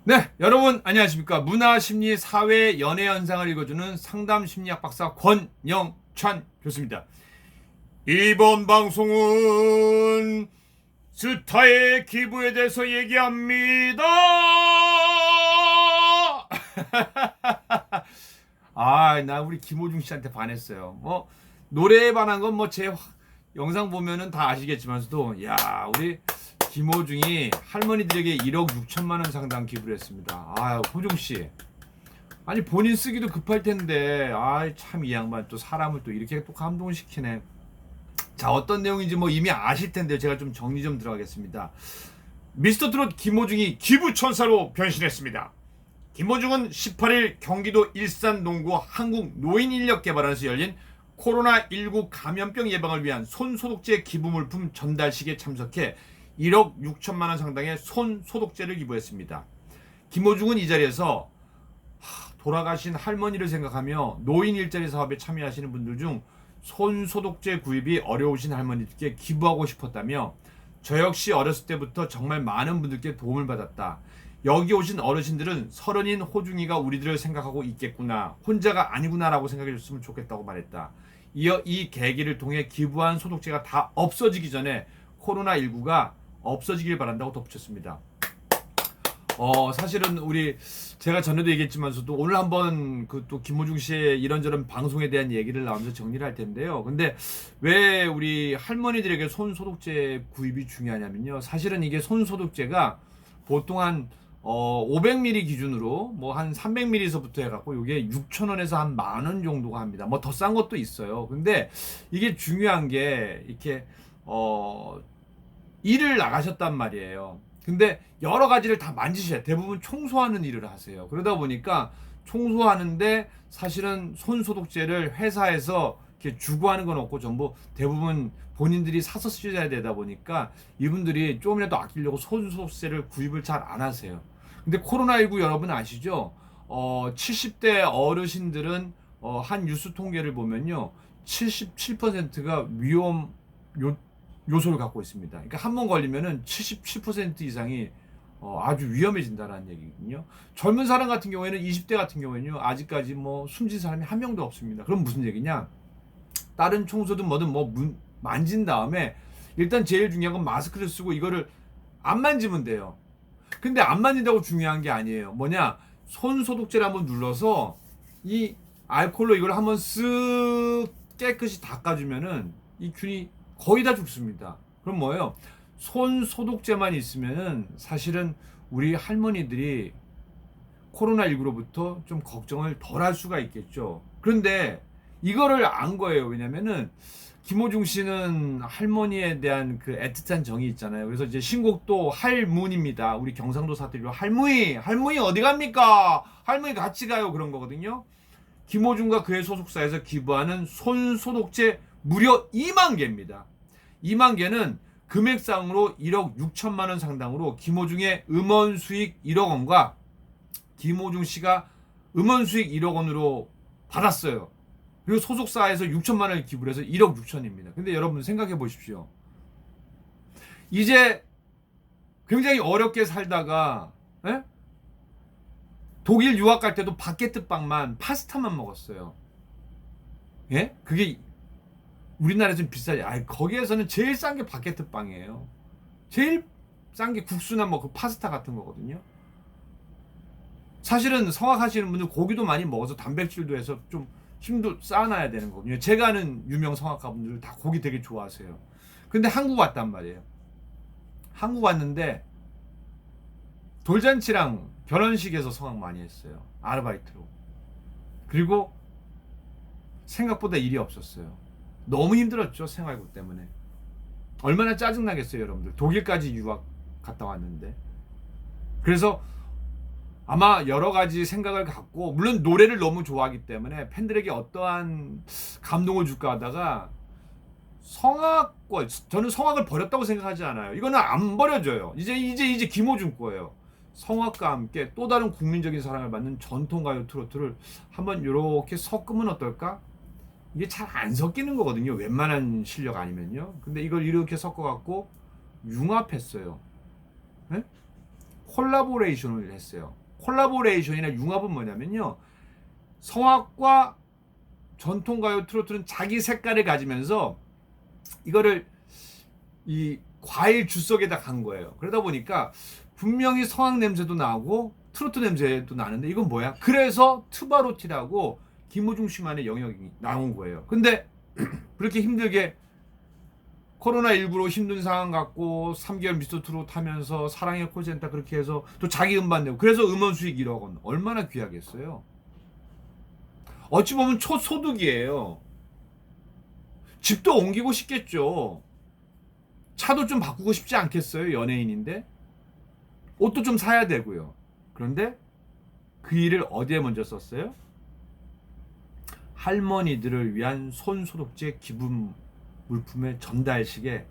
네, 여러분 안녕하십니까? 문화, 심리, 사회, 연애 현상을 읽어주는 상담 심리학 박사 권영찬 교수입니다. 이번 방송은 스타의 기부에 대해서 얘기합니다. 나 우리 김호중 씨한테 반했어요. 노래에 관한 건 제 영상 보면은 다 아시겠지만서도, 우리 김호중이 할머니들에게 1억 6천만 원 상당 기부를 했습니다. 호중 씨. 아니, 본인 쓰기도 급할 텐데, 참 이 양반 또 사람을 또 이렇게 또 감동을 시키네. 자, 어떤 내용인지 이미 아실 텐데 제가 좀 정리 좀 들어가겠습니다. 미스터 트롯 김호중이 기부천사로 변신했습니다. 김호중은 18일 경기도 일산 농구 한국노인인력개발원에서 열린 코로나19 감염병 예방을 위한 손소독제 기부물품 전달식에 참석해 1억 6천만 원 상당의 손소독제를 기부했습니다. 김호중은 이 자리에서 돌아가신 할머니를 생각하며 노인 일자리 사업에 참여하시는 분들 중 손소독제 구입이 어려우신 할머니들께 기부하고 싶었다며, 저 역시 어렸을 때부터 정말 많은 분들께 도움을 받았다. 여기 오신 어르신들은 서른인 호중이가 우리들을 생각하고 있겠구나, 혼자가 아니구나라고 생각해 줬으면 좋겠다고 말했다. 이어 이 계기를 통해 기부한 소독제가 다 없어지기 전에 코로나19가 없어지길 바란다고 덧붙였습니다. 사실은 제가 전에도 얘기했지만서도 오늘 한번 또 김호중 씨의 이런저런 방송에 대한 얘기를 나오면서 정리를 할 텐데요. 근데 왜 우리 할머니들에게 손소독제 구입이 중요하냐면요. 사실은 이게 손소독제가 보통 한 500ml 기준으로 한 300ml서부터 해갖고 이게 6,000원에서 한 10,000원 정도가 합니다. 더 싼 것도 있어요. 근데 이게 중요한 게 이렇게 일을 나가셨단 말이에요. 근데 여러 가지를 다 만지셔야, 대부분 청소하는 일을 하세요. 그러다 보니까 청소하는데 사실은 손소독제를 회사에서 이렇게 주고 하는 건 없고 전부 대부분 본인들이 사서 쓰셔야 되다 보니까 이분들이 조금이라도 아끼려고 손소독제를 구입을 잘 안 하세요. 근데 코로나19 여러분 아시죠? 70대 어르신들은 한 뉴스 통계를 보면요, 77%가 위험 요소를 갖고 있습니다. 그러니까 한 번 걸리면은 77% 이상이 아주 위험해진다는 얘기거든요. 젊은 사람 같은 경우에는 20대 같은 경우에는요, 아직까지 숨진 사람이 한 명도 없습니다. 그럼 무슨 얘기냐? 다른 청소든 만진 다음에 일단 제일 중요한 건 마스크를 쓰고 이거를 안 만지면 돼요. 근데 안 만진다고 중요한 게 아니에요. 손 소독제를 한번 눌러서 이 알코올로 이걸 한번 쓱 깨끗이 닦아주면은 이 균이 거의 다 죽습니다. 그럼 뭐예요? 손 소독제만 있으면은 사실은 우리 할머니들이 코로나19로부터 좀 걱정을 덜 할 수가 있겠죠. 그런데 이거를 안 거예요. 왜냐면은 김호중 씨는 할머니에 대한 그 애틋한 정이 있잖아요. 그래서 이제 신곡도 할문입니다. 우리 경상도 사투리로 할머니 어디 갑니까? 할머니 같이 가요. 그런 거거든요. 김호중과 그의 소속사에서 기부하는 손소독제 무려 2만 개입니다. 2만 개는 금액상으로 1억 6천만 원 상당으로 김호중의 음원 수익 1억 원과 김호중 씨가 음원 수익 1억 원으로 받았어요. 그리고 소속사에서 6천만 원을 기부를 해서 1억 6천입니다. 근데 여러분 생각해 보십시오. 이제 굉장히 어렵게 살다가 독일 유학 갈 때도 바게트 빵만 파스타만 먹었어요. 예? 그게 우리나라에 좀 비싸지. 거기에서는 제일 싼 게 바게트 빵이에요. 제일 싼 게 국수나 그 파스타 같은 거거든요. 사실은 성악하시는 분들 고기도 많이 먹어서 단백질도 해서 좀 힘도 쌓아놔야 되는 거거든요. 제가 아는 유명 성악가분들 다 고기 되게 좋아하세요. 근데 한국 왔단 말이에요. 한국 왔는데 돌잔치랑 결혼식에서 성악 많이 했어요. 아르바이트로. 그리고 생각보다 일이 없었어요. 너무 힘들었죠. 생활고 때문에. 얼마나 짜증나겠어요, 여러분들. 독일까지 유학 갔다 왔는데. 그래서 아마 여러 가지 생각을 갖고, 물론 노래를 너무 좋아하기 때문에 팬들에게 어떠한 감동을 줄까 하다가 저는 성악을 버렸다고 생각하지 않아요. 이거는 안 버려져요. 이제 김호중 거예요. 성악과 함께 또 다른 국민적인 사랑을 받는 전통가요 트로트를 한번 이렇게 섞으면 어떨까? 이게 잘 안 섞이는 거거든요. 웬만한 실력 아니면요. 근데 이걸 이렇게 섞어갖고 융합했어요. 네? 콜라보레이션을 했어요. 콜라보레이션이나 융합은 뭐냐면요, 성악과 전통가요 트로트는 자기 색깔을 가지면서 이거를 이 과일 주석에다 간 거예요. 그러다 보니까 분명히 성악 냄새도 나고 트로트 냄새도 나는데 이건 뭐야? 그래서 트바로티라고 김호중 씨만의 영역이 나온 거예요. 근데 그렇게 힘들게 코로나19로 힘든 상황 갖고 3개월 미스터 트롯 하면서 사랑의 콜센터 그렇게 해서 또 자기 음반 내고, 그래서 음원 수익 1억 원, 얼마나 귀하겠어요. 어찌 보면 초소득이에요. 집도 옮기고 싶겠죠. 차도 좀 바꾸고 싶지 않겠어요? 연예인인데. 옷도 좀 사야 되고요. 그런데 그 일을 어디에 먼저 썼어요? 할머니들을 위한 손소독제 기부 물품의 전달식에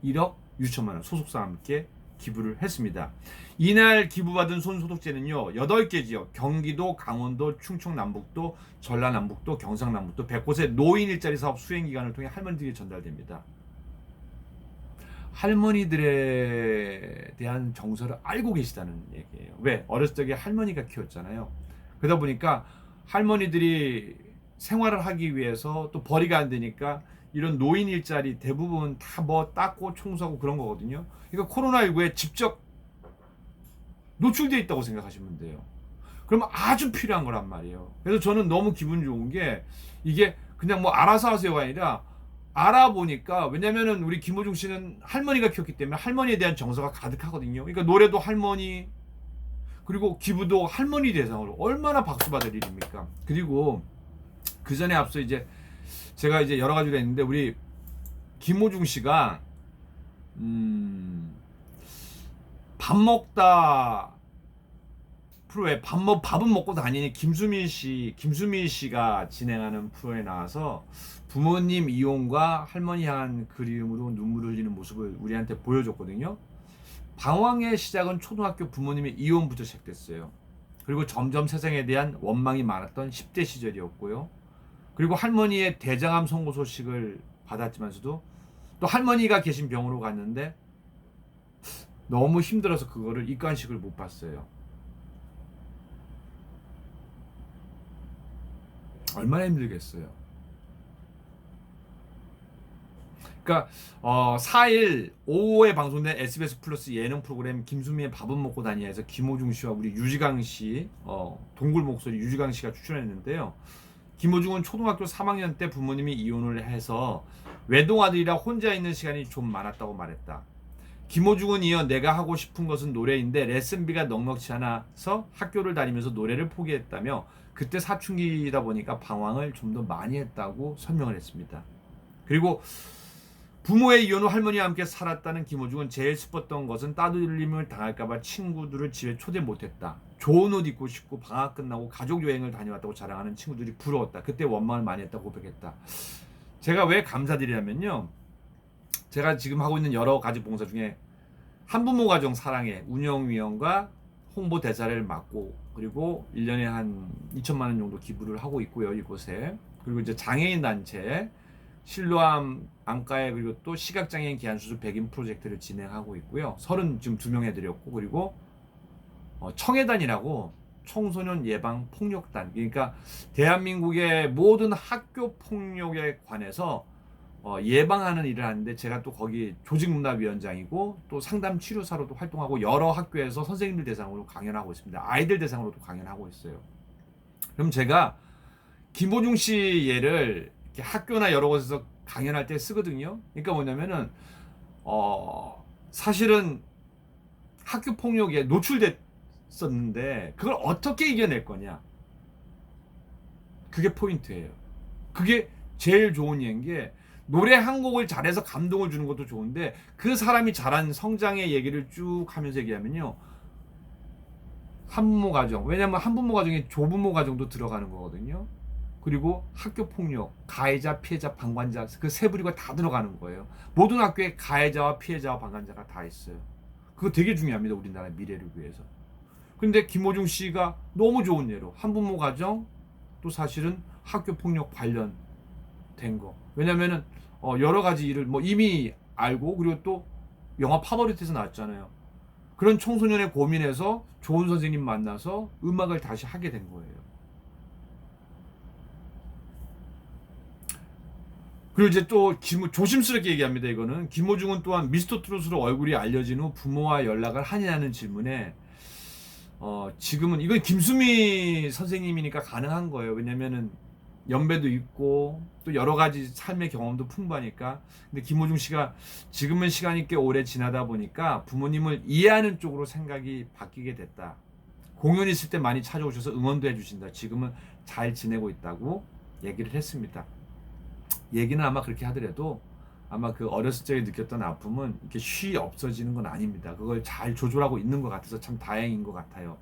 1억 6천만 원 소속사와 함께 기부를 했습니다. 이날 기부받은 손소독제는요, 8개 지역, 경기도, 강원도, 충청 남북도, 전라남북도, 경상남북도 100곳의 노인 일자리 사업 수행 기간을 통해 할머니들에게 전달됩니다. 할머니들에 대한 정서를 알고 계시다는 얘기예요. 왜? 어렸을 적에 할머니가 키웠잖아요. 그러다 보니까 할머니들이 생활을 하기 위해서 또 벌이가 안 되니까 이런 노인 일자리 대부분 다 뭐 닦고 청소하고 그런 거거든요. 그러니까 코로나19에 직접 노출되어 있다고 생각하시면 돼요. 그러면 아주 필요한 거란 말이에요. 그래서 저는 너무 기분 좋은 게, 이게 그냥 뭐 알아서 하세요가 아니라 알아보니까, 왜냐면은 우리 김호중 씨는 할머니가 키웠기 때문에 할머니에 대한 정서가 가득하거든요. 그러니까 노래도 할머니, 그리고 기부도 할머니 대상으로, 얼마나 박수 받을 일입니까? 그리고 그 전에 앞서 이제 제가 이제 여러 가지로 했는데, 우리 김호중 씨가 밥 먹다 프로에 밥은 먹고 다니는 김수민 씨가 진행하는 프로에 나와서 부모님 이혼과 할머니 향한 그리움으로 눈물을 흘리는 모습을 우리한테 보여줬거든요. 방황의 시작은 초등학교 부모님의 이혼부터 시작됐어요. 그리고 점점 세상에 대한 원망이 많았던 10대 시절이었고요. 그리고 할머니의 대장암 선고 소식을 받았지만서도 또 할머니가 계신 병으로 갔는데 너무 힘들어서 그거를 입관식을 못 봤어요. 얼마나 힘들겠어요. 그러니까 4일 오후에 방송된 SBS 플러스 예능 프로그램 김수미의 밥은 먹고 다니에서 김호중 씨와 우리 유지강 씨, 동굴 목소리 유지강 씨가 출연했는데요. 김호중은 초등학교 3학년 때 부모님이 이혼을 해서 외동아들이라 혼자 있는 시간이 좀 많았다고 말했다. 김호중은 이어 내가 하고 싶은 것은 노래인데 레슨비가 넉넉지 않아서 학교를 다니면서 노래를 포기했다며, 그때 사춘기다 보니까 방황을 좀 더 많이 했다고 설명을 했습니다. 그리고 부모의 이혼 후 할머니와 함께 살았다는 김호중은 제일 슬펐던 것은 따돌림을 당할까봐 친구들을 집에 초대 못했다. 좋은 옷 입고 싶고 방학 끝나고 가족 여행을 다녀왔다고 자랑하는 친구들이 부러웠다. 그때 원망을 많이 했다고 고백했다. 제가 왜 감사드리냐면요, 제가 지금 하고 있는 여러 가지 봉사 중에 한부모 가정 사랑의 운영위원과 홍보 대사를 맡고, 그리고 1년에 한 2천만 원 정도 기부를 하고 있고요, 이곳에. 그리고 이제 장애인 단체 실로암 안과에, 그리고 또 시각장애인 기한수술 100인 프로젝트를 진행하고 있고요. 32명 해드렸고, 그리고 청해단이라고 청소년 예방 폭력단, 그러니까 대한민국의 모든 학교 폭력에 관해서 예방하는 일을 하는데, 제가 또 거기 조직문화위원장이고 또 상담치료사로도 활동하고 여러 학교에서 선생님들 대상으로 강연하고 있습니다. 아이들 대상으로도 강연하고 있어요. 그럼 제가 김호중 씨 예를 이렇게 학교나 여러 곳에서 강연할 때 쓰거든요. 그러니까 뭐냐면은 사실은 학교 폭력에 노출됐었는데 그걸 어떻게 이겨낼 거냐, 그게 포인트예요. 그게 제일 좋은 예인 게, 노래 한 곡을 잘해서 감동을 주는 것도 좋은데 그 사람이 잘한 성장의 얘기를 쭉 하면서 얘기하면요, 한부모 가정, 왜냐면 한부모 가정에 조부모 가정도 들어가는 거거든요. 그리고 학교 폭력, 가해자, 피해자, 방관자, 그 세 부류가 다 들어가는 거예요. 모든 학교에 가해자와 피해자와 방관자가 다 있어요. 그거 되게 중요합니다, 우리나라 미래를 위해서. 근데 김호중 씨가 너무 좋은 예로 한부모 가정, 또 사실은 학교 폭력 관련된 거. 왜냐면은 여러 가지 일을 뭐 이미 알고, 그리고 또 영화 파버리트에서 나왔잖아요. 그런 청소년의 고민에서 좋은 선생님 만나서 음악을 다시 하게 된 거예요. 그리고 이제 또 조심스럽게 얘기합니다. 이거는 김호중은 또한 미스터 트롯으로 얼굴이 알려진 후 부모와 연락을 하냐는 질문에 지금은 이건 김수미 선생님이니까 가능한 거예요. 왜냐면은 연배도 있고 또 여러 가지 삶의 경험도 풍부하니까. 근데 김호중 씨가 지금은 시간이 꽤 오래 지나다 보니까 부모님을 이해하는 쪽으로 생각이 바뀌게 됐다. 공연 있을 때 많이 찾아오셔서 응원도 해주신다. 지금은 잘 지내고 있다고 얘기를 했습니다. 얘기는 아마 그렇게 하더라도 아마 그 어렸을 적에 느꼈던 아픔은 이렇게 쉬 없어지는 건 아닙니다. 그걸 잘 조절하고 있는 것 같아서 참 다행인 것 같아요.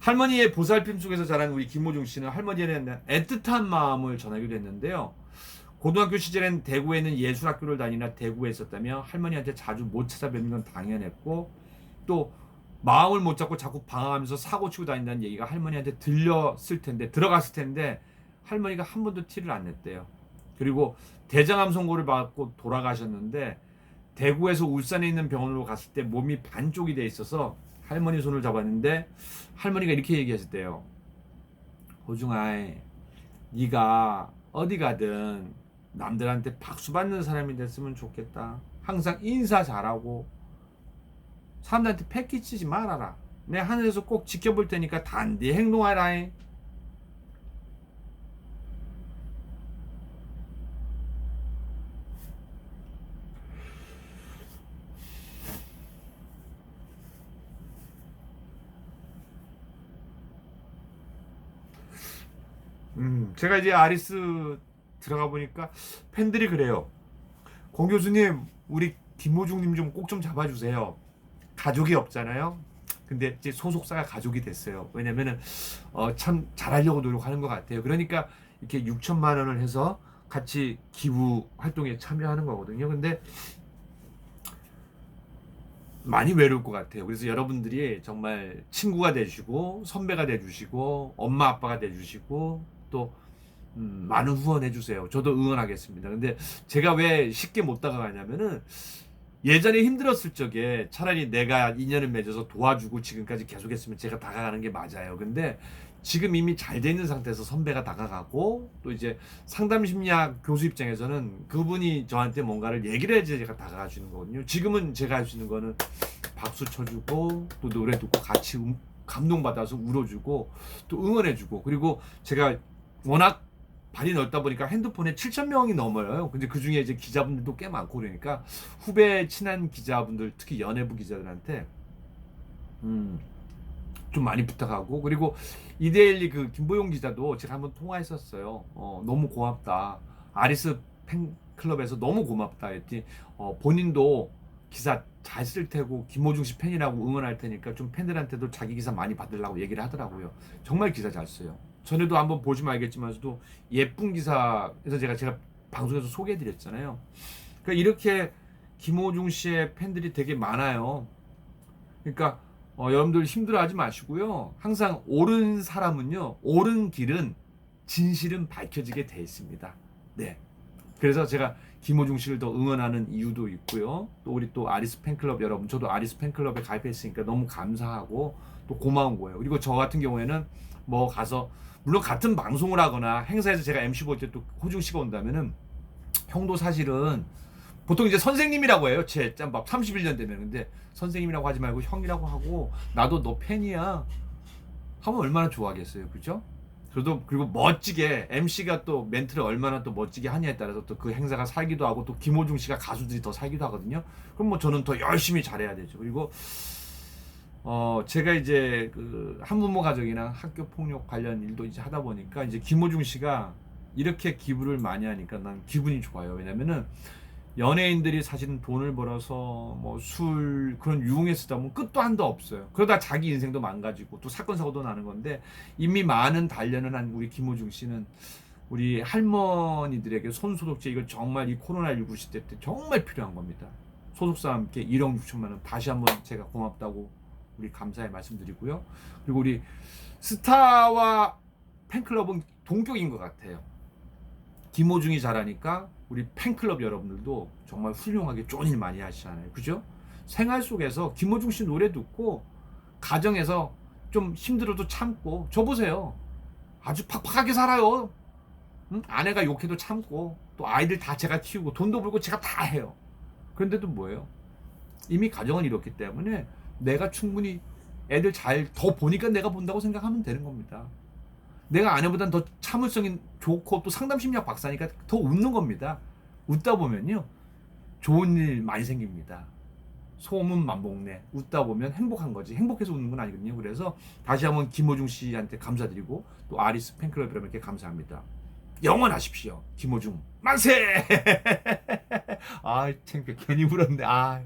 할머니의 보살핌 속에서 자란 우리 김호중 씨는 할머니에 대한 애틋한 마음을 전하기도 했는데요. 고등학교 시절엔 대구에 있는 예술학교를 다니나 대구에 있었다며 할머니한테 자주 못 찾아뵙는 건 당연했고 또 마음을 못 잡고 자꾸 방황하면서 사고 치고 다닌다는 얘기가 할머니한테 들어갔을 텐데 할머니가 한 번도 티를 안 냈대요. 그리고 대장암 선고를 받고 돌아가셨는데 대구에서 울산에 있는 병원으로 갔을 때 몸이 반쪽이 돼 있어서 할머니 손을 잡았는데 할머니가 이렇게 얘기하셨대요. 호중아, 네가 어디 가든 남들한테 박수 받는 사람이 됐으면 좋겠다. 항상 인사 잘하고 사람들한테 패기치지 말아라. 내 하늘에서 꼭 지켜볼 테니까 단디 행동하라. 제가 이제 아리스 들어가 보니까 팬들이 그래요. 공 교수님, 우리 김호중님 좀 꼭 좀 잡아주세요. 가족이 없잖아요. 근데 이제 소속사가 가족이 됐어요. 왜냐면은 참 잘하려고 노력하는 것 같아요. 그러니까 이렇게 6천만 원을 해서 같이 기부 활동에 참여하는 거거든요. 근데 많이 외로울 것 같아요. 그래서 여러분들이 정말 친구가 되시고 선배가 되주시고 엄마 아빠가 되주시고 또 많은 후원해 주세요. 저도 응원하겠습니다. 근데 제가 왜 쉽게 못 다가가냐면은 예전에 힘들었을 적에 차라리 내가 인연을 맺어서 도와주고 지금까지 계속했으면 제가 다가가는 게 맞아요. 근데 지금 이미 잘 돼 있는 상태에서 선배가 다가가고 또 이제 상담 심리학 교수 입장에서는 그분이 저한테 뭔가를 얘기를 해야지 제가 다가갈 수 있는 거거든요. 지금은 제가 할 수 있는 거는 박수 쳐주고 또 노래 듣고 같이 감동받아서 울어주고 또 응원해주고 그리고 제가 워낙 발이 넓다 보니까 핸드폰에 7,000명이 넘어요. 근데 그 중에 이제 기자분들도 꽤 많고 그러니까 후배 친한 기자분들 특히 연예부 기자들한테 좀 많이 부탁하고 그리고 이데일리 그 김보용 기자도 제가 한번 통화했었어요. 너무 고맙다. 아리스 팬클럽에서 너무 고맙다 했더니 본인도 기사 잘 쓸 테고 김호중 씨 팬이라고 응원할 테니까 좀 팬들한테도 자기 기사 많이 받으려고 얘기를 하더라고요. 정말 기사 잘 써요. 전에도 한번 보시면 알겠지만서도 예쁜 기사에서 제가 방송에서 소개해드렸잖아요. 그러니까 이렇게 김호중 씨의 팬들이 되게 많아요. 그러니까 여러분들 힘들어하지 마시고요. 항상 옳은 사람은요, 옳은 길은 진실은 밝혀지게 돼 있습니다. 네. 그래서 제가 김호중 씨를 더 응원하는 이유도 있고요. 또 우리 또 아리스 팬클럽 여러분, 저도 아리스 팬클럽에 가입했으니까 너무 감사하고 또 고마운 거예요. 그리고 저 같은 경우에는 뭐 가서 물론 같은 방송을 하거나 행사에서 제가 MC 볼 때 또 호중 씨가 온다면은 형도 사실은 보통 이제 선생님이라고 해요. 제 짬밥 31년 되면. 근데 선생님이라고 하지 말고 형이라고 하고 나도 너 팬이야 하면 얼마나 좋아하겠어요. 그죠? 저도 그리고 멋지게 MC가 또 멘트를 얼마나 또 멋지게 하냐에 따라서 또 그 행사가 살기도 하고 또 김호중 씨가 가수들이 더 살기도 하거든요. 그럼 뭐 저는 더 열심히 잘해야 되죠. 그리고 제가 이제 그 한부모 가족이나 학교 폭력 관련 일도 이제 하다 보니까 이제 김호중 씨가 이렇게 기부를 많이 하니까 난 기분이 좋아요. 왜냐면은 연예인들이 사실은 돈을 벌어서 뭐 술 그런 유흥에 쓰다 보면 끝도 한도 없어요. 그러다 자기 인생도 망가지고 또 사건 사고도 나는 건데 이미 많은 단련을 한 우리 김호중 씨는 우리 할머니들에게 손소독제 이거 정말 이 코로나19 시대 때 정말 필요한 겁니다. 소속사와 함께 1억 6천만 원 다시 한번 제가 고맙다고 우리 감사의 말씀드리고요. 그리고 우리 스타와 팬클럽은 동격인 것 같아요. 김호중이 잘하니까 우리 팬클럽 여러분들도 정말 훌륭하게 좋은 일 많이 하시잖아요. 그죠? 생활 속에서 김호중 씨 노래 듣고 가정에서 좀 힘들어도 참고, 저 보세요. 아주 팍팍하게 살아요. 응? 아내가 욕해도 참고, 또 아이들 다 제가 키우고, 돈도 벌고 제가 다 해요. 그런데도 뭐예요? 이미 가정은 이렇기 때문에 내가 충분히 애들 잘 더 보니까 내가 본다고 생각하면 되는 겁니다. 내가 아내보단 더 참을성이 좋고 또 상담심리학 박사니까 더 웃는 겁니다. 웃다 보면요, 좋은 일 많이 생깁니다. 소문 만복내. 웃다 보면 행복한 거지. 행복해서 웃는 건 아니거든요. 그래서 다시 한번 김호중 씨한테 감사드리고, 또 아리스 팬클럽 여러분께 감사합니다. 영원하십시오. 김호중 만세! 아, 창피해. 괜히 울었네. 아.